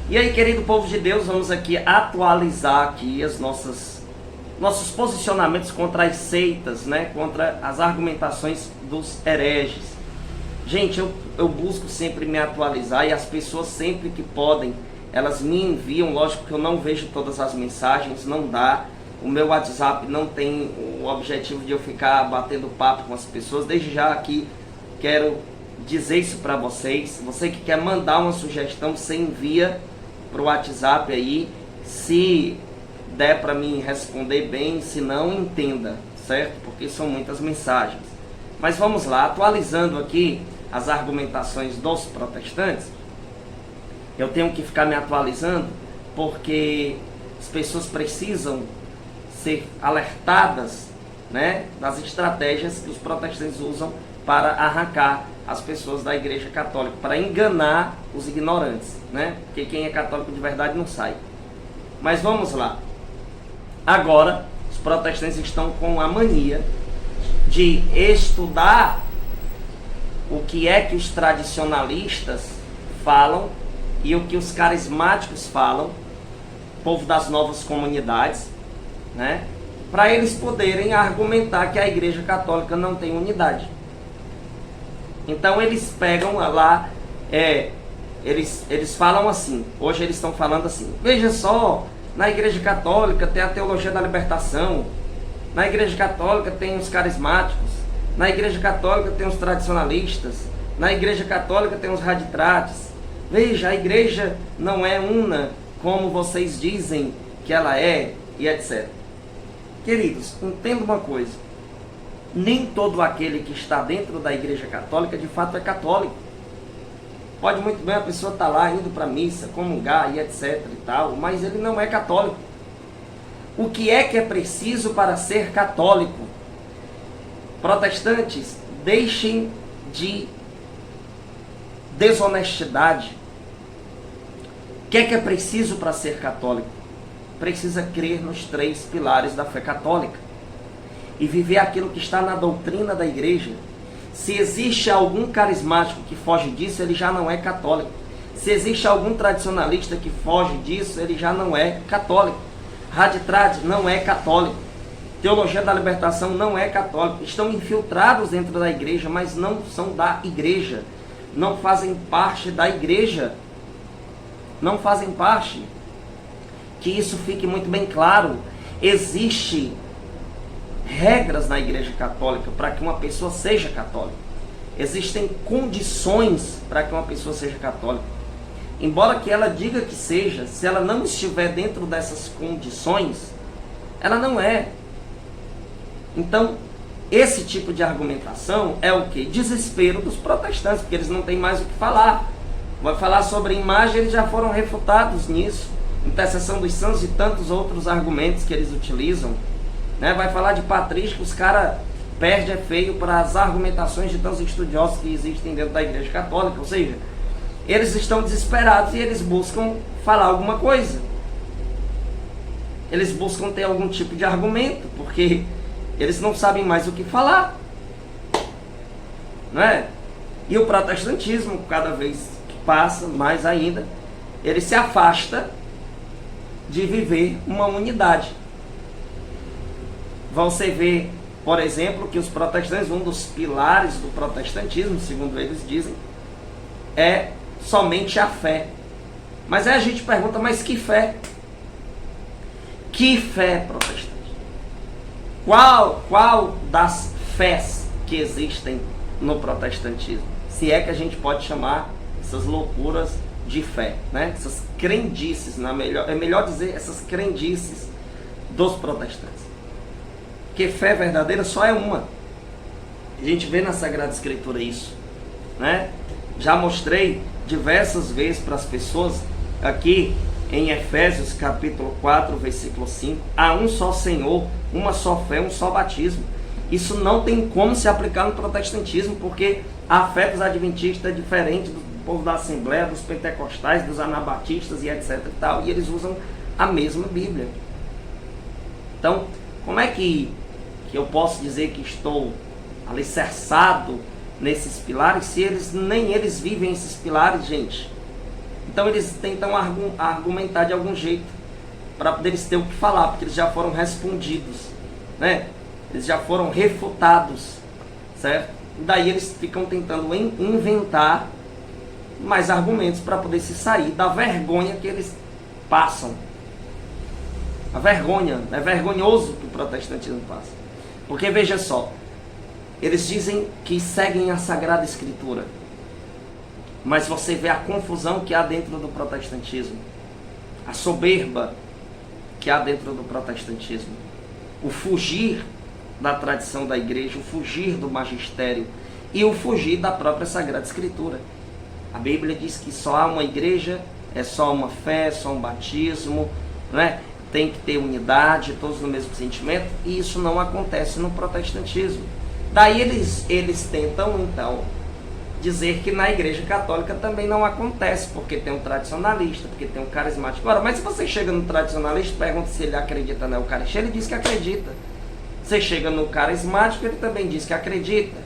E aí, querido povo de Deus, vamos aqui atualizar aqui nossos posicionamentos contra as seitas, né? Contra as argumentações dos hereges. Gente, eu busco sempre me atualizar e as pessoas sempre que podem, elas me enviam. Lógico que eu não vejo todas as mensagens, não dá. O meu WhatsApp não tem o objetivo de eu ficar batendo papo com as pessoas. Desde já aqui quero dizer isso para vocês. Você que quer mandar uma sugestão, você envia para o WhatsApp aí. Se der para mim responder bem, se não, entenda, certo? Porque são muitas mensagens. Mas vamos lá, atualizando aqui as argumentações dos protestantes. Eu tenho que ficar me atualizando porque as pessoas precisam ser alertadas, né, das estratégias que os protestantes usam para arrancar as pessoas da Igreja Católica, para enganar os ignorantes, né? Porque quem é católico de verdade não sai. Mas vamos lá. Agora, os protestantes estão com a mania de estudar o que é que os tradicionalistas falam e o que os carismáticos falam, povo das novas comunidades, né? Para eles poderem argumentar que a Igreja Católica não tem unidade. Então eles pegam lá, eles falam assim, hoje eles estão falando assim: veja só, na Igreja Católica tem a teologia da libertação, na Igreja Católica tem os carismáticos, na Igreja Católica tem os tradicionalistas, na Igreja Católica tem os raditrates. Veja, a Igreja não é una como vocês dizem que ela é, e etc. Queridos, entenda uma coisa: nem todo aquele que está dentro da Igreja Católica de fato é católico. Pode muito bem a pessoa estar lá indo para a missa, comungar e etc e tal, mas ele não é católico. O que é preciso para ser católico? Protestantes, deixem de desonestidade. O que é preciso para ser católico? Precisa crer nos 3 pilares da fé católica e viver aquilo que está na doutrina da igreja. Se existe algum carismático que foge disso, ele já não é católico. Se existe algum tradicionalista que foge disso, ele já não é católico. Raditrade não é católico. Teologia da libertação não é católico. Estão infiltrados dentro da igreja, mas não são da igreja. Não fazem parte da igreja. Não fazem parte. Que isso fique muito bem claro. Existe regras na Igreja Católica para que uma pessoa seja católica. Existem condições para que uma pessoa seja católica. Embora que ela diga que seja, se ela não estiver dentro dessas condições, ela não é. Então, esse tipo de argumentação é o quê? Desespero dos protestantes, porque eles não têm mais o que falar. Vai falar sobre imagem, eles já foram refutados nisso. Intercessão dos santos e tantos outros argumentos que eles utilizam, né? Vai falar de patrística, os caras perdem feio para as argumentações de tantos estudiosos que existem dentro da Igreja Católica. Ou seja, eles estão desesperados e eles buscam falar alguma coisa. Eles buscam ter algum tipo de argumento, porque eles não sabem mais o que falar, não é? E o protestantismo, cada vez que passa, mais ainda, ele se afasta de viver uma unidade. Você vê, por exemplo, que os protestantes, um dos pilares do protestantismo, segundo eles dizem, é somente a fé. Mas aí a gente pergunta, mas que fé? Que fé, protestante? Qual das fés que existem no protestantismo? Se é que a gente pode chamar essas loucuras de fé, né? Essas crendices, é melhor dizer essas crendices dos protestantes. Porque fé verdadeira só é uma. A gente vê na Sagrada Escritura isso, né? Já mostrei diversas vezes para as pessoas aqui em Efésios capítulo 4, versículo 5, há um só Senhor, uma só fé, um só batismo. Isso não tem como se aplicar no protestantismo, porque a fé dos adventistas é diferente do povo da Assembleia, dos pentecostais, dos anabatistas e etc e tal, e eles usam a mesma Bíblia. Então, como é que eu posso dizer que estou alicerçado nesses pilares, se nem eles vivem esses pilares, gente? Então eles tentam argumentar de algum jeito para poder eles ter o que falar, porque eles já foram respondidos, né? Eles já foram refutados, certo? E daí eles ficam tentando inventar mais argumentos para poder se sair da vergonha que eles passam. A vergonha, é vergonhoso que o protestantismo passa. Porque veja só, eles dizem que seguem a Sagrada Escritura, mas você vê a confusão que há dentro do protestantismo, a soberba que há dentro do protestantismo, o fugir da tradição da igreja, o fugir do magistério e o fugir da própria Sagrada Escritura. A Bíblia diz que só há uma igreja, é só uma fé, é só um batismo, né? Tem que ter unidade, todos no mesmo sentimento, e isso não acontece no protestantismo. Daí eles tentam, então, dizer que na igreja católica também não acontece, porque tem um tradicionalista, porque tem um carismático. Ora, mas se você chega no tradicionalista e pergunta se ele acredita na Eucaristia, ele diz que acredita. Você chega no carismático, ele também diz que acredita.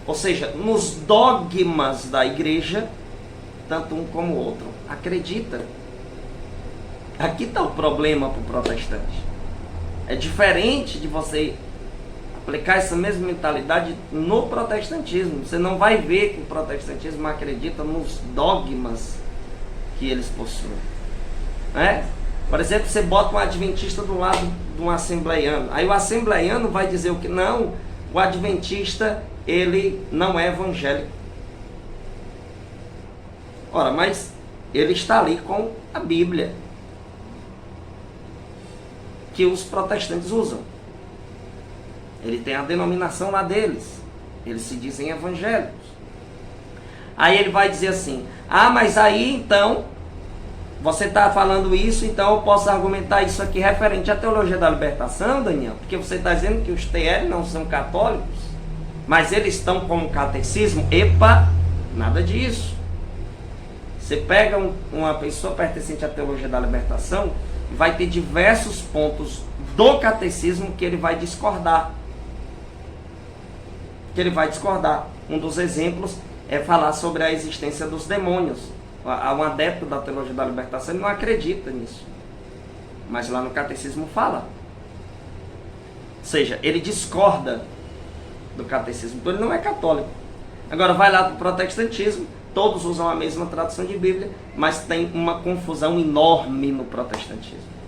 Ou seja, nos dogmas da igreja, tanto um como o outro acredita. Aqui está o problema para o protestante. É diferente de você aplicar essa mesma mentalidade no protestantismo. Você não vai ver que o protestantismo acredita nos dogmas que eles possuem, né? Por exemplo, você bota um adventista do lado de um assembleiano. Aí o assembleiano vai dizer o que? Não, o adventista, ele não é evangélico. Ora, mas ele está ali com a Bíblia, que os protestantes usam. Ele tem a denominação lá deles. Eles se dizem evangélicos. Aí ele vai dizer assim: ah, mas aí então, você está falando isso, então eu posso argumentar isso aqui referente à teologia da libertação, Daniel? Porque você está dizendo que os TL não são católicos, mas eles estão com o catecismo? Epa, nada disso. Você pega uma pessoa pertencente à teologia da libertação, vai ter diversos pontos do catecismo que ele vai discordar. Um dos exemplos é falar sobre a existência dos demônios. Um adepto da teologia da libertação, ele não acredita nisso, mas lá no catecismo fala. Ou seja, ele discorda do catecismo, então ele não é católico. Agora vai lá para o protestantismo, todos usam a mesma tradução de Bíblia, mas tem uma confusão enorme no protestantismo.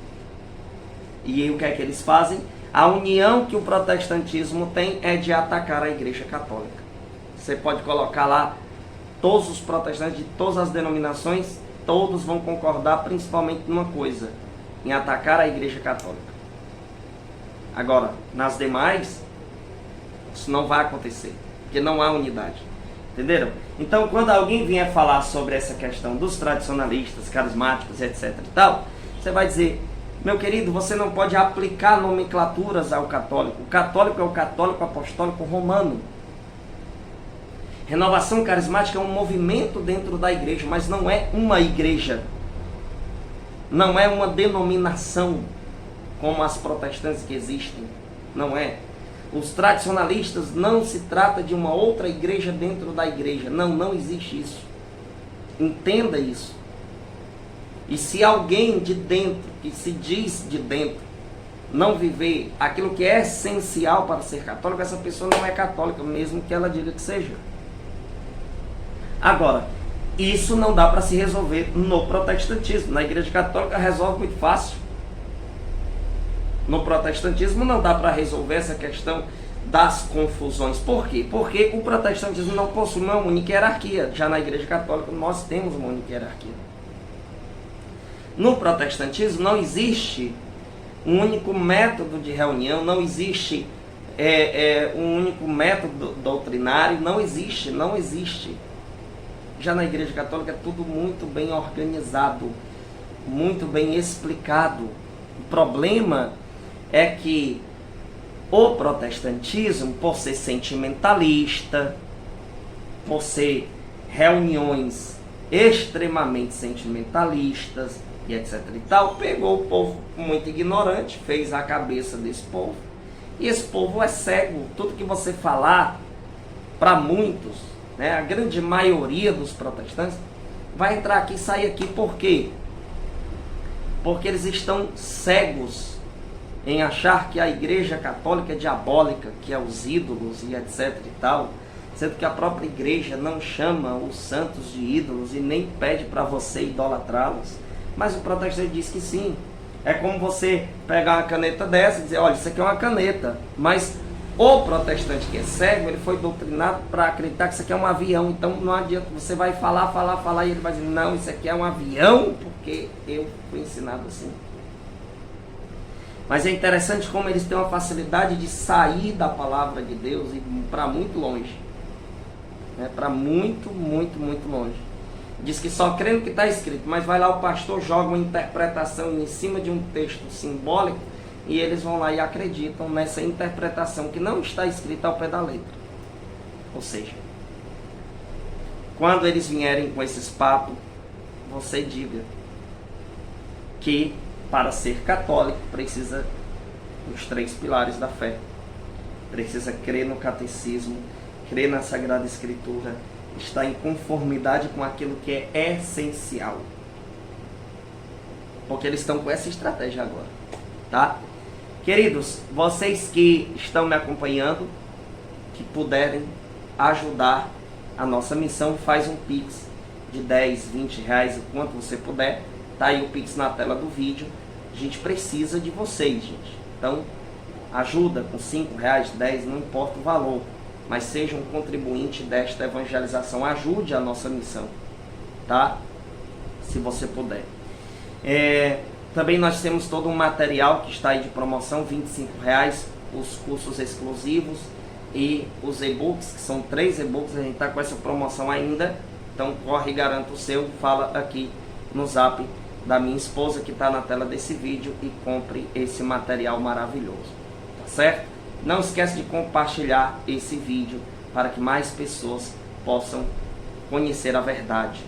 E aí o que é que eles fazem? A união que o protestantismo tem é de atacar a igreja católica. Você pode colocar lá todos os protestantes de todas as denominações, todos vão concordar principalmente numa coisa: em atacar a igreja católica. Agora, nas demais, isso não vai acontecer, porque não há unidade. Entenderam? Então, quando alguém vier falar sobre essa questão dos tradicionalistas, carismáticos, etc e tal, você vai dizer: meu querido, você não pode aplicar nomenclaturas ao católico. O católico é o católico apostólico romano. Renovação carismática é um movimento dentro da igreja, mas não é uma igreja. Não é uma denominação como as protestantes que existem. Não é. Os tradicionalistas, não se trata de uma outra igreja dentro da igreja. Não existe isso. Entenda isso. E se alguém de dentro, que se diz de dentro, não viver aquilo que é essencial para ser católico, essa pessoa não é católica, mesmo que ela diga que seja. Agora, isso não dá para se resolver no protestantismo. Na igreja católica resolve muito fácil. No protestantismo não dá para resolver essa questão das confusões. Por quê? Porque o protestantismo não possui uma única hierarquia. Já na igreja católica nós temos uma única hierarquia. No protestantismo não existe um único método de reunião, não existe um único método doutrinário, não existe. Já na igreja católica é tudo muito bem organizado, muito bem explicado. O problema é que o protestantismo, por ser sentimentalista, por ser reuniões extremamente sentimentalistas e etc e tal, pegou o povo muito ignorante, fez a cabeça desse povo, e esse povo é cego. Tudo que você falar para muitos, né, a grande maioria dos protestantes, vai entrar aqui e sair aqui. Por quê? Porque eles estão cegos em achar que a Igreja Católica é diabólica, que é os ídolos e etc e tal, sendo que a própria Igreja não chama os santos de ídolos e nem pede para você idolatrá-los. Mas o protestante diz que sim. É como você pegar uma caneta dessa e dizer, olha, isso aqui é uma caneta. Mas o protestante que é cego, ele foi doutrinado para acreditar que isso aqui é um avião. Então não adianta, você vai falar e ele vai dizer, não, isso aqui é um avião, porque eu fui ensinado assim. Mas é interessante como eles têm uma facilidade de sair da palavra de Deus e para muito longe. Para muito, muito, muito longe. Diz que só crê no que está escrito, mas vai lá o pastor, joga uma interpretação em cima de um texto simbólico e eles vão lá e acreditam nessa interpretação que não está escrita ao pé da letra. Ou seja, quando eles vierem com esses papos, você diga que para ser católico precisa dos 3 pilares da fé. Precisa crer no catecismo, crer na Sagrada Escritura, está em conformidade com aquilo que é essencial. Porque eles estão com essa estratégia agora, tá? Queridos, vocês que estão me acompanhando, que puderem ajudar a nossa missão, faz um Pix de 10, 20 reais, o quanto você puder. Tá aí o Pix na tela do vídeo. A gente precisa de vocês, gente. Então, ajuda com 5 reais, 10, não importa o valor. Mas seja um contribuinte desta evangelização. Ajude a nossa missão, tá? Se você puder. Também nós temos todo um material que está aí de promoção, R$25, os cursos exclusivos e os e-books, que são 3 e-books, a gente está com essa promoção ainda. Então corre e garanta o seu, fala aqui no zap da minha esposa que está na tela desse vídeo e compre esse material maravilhoso, tá certo? Não esquece de compartilhar esse vídeo para que mais pessoas possam conhecer a verdade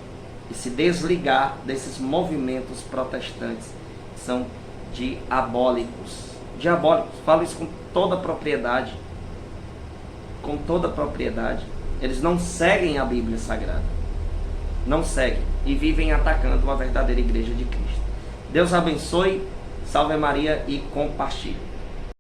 e se desligar desses movimentos protestantes que são diabólicos. Diabólicos, falo isso com toda propriedade. Com toda propriedade. Eles não seguem a Bíblia Sagrada. Não seguem e vivem atacando a verdadeira Igreja de Cristo. Deus abençoe, salve Maria e compartilhe.